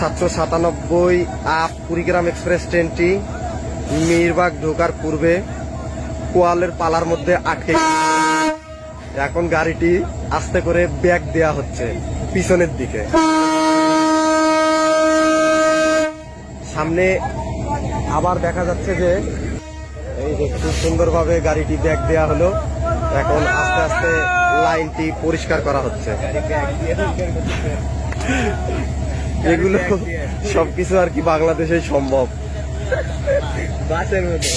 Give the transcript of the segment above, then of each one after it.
797 up Kurigram express ট্রেনটি মিরবাগ ঢোকার পূর্বে কোয়ালের পালার মধ্যে আটকে এখন গাড়িটি আস্তে করে ব্যাক দেয়া হচ্ছে পিছনের দিকে। সামনে আবার দেখা যাচ্ছে যে এই যে খুব সুন্দরভাবে গাড়িটি ব্যাক দেয়া হলো। এখন আস্তে আস্তে লাইনটি পরিষ্কার করা হচ্ছে। এগুলো সবকিছু আর কি বাংলাদেশে সম্ভব। বাসের মধ্যে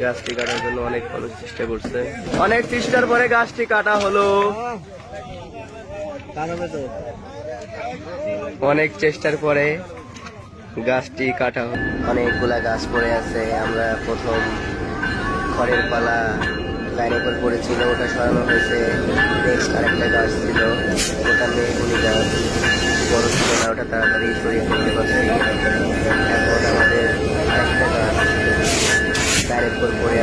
গাছটি কাটার জন্য অনেক মানুষ চেষ্টা করছে, অনেক চেষ্টার পরে গাছটি কাটা হলো। অনেক চেষ্টার পরে গাছটি কাটা হলো। অনেকগুলা গাছ পড়ে আছে। আমরা প্রথম খড়ের পালা লাইনের উপর পড়েছিল, ওটা সরানো হয়েছে। নেক্সট আরেকটা গাছ ছিল, ওটা মেহগুনি গাছ, বড় ছিল না, ওটা তাড়াতাড়ি সরিয়ে ফেলতে পারছি। এখন আমাদের আরেকটা গাছ লাইনের উপর পড়ে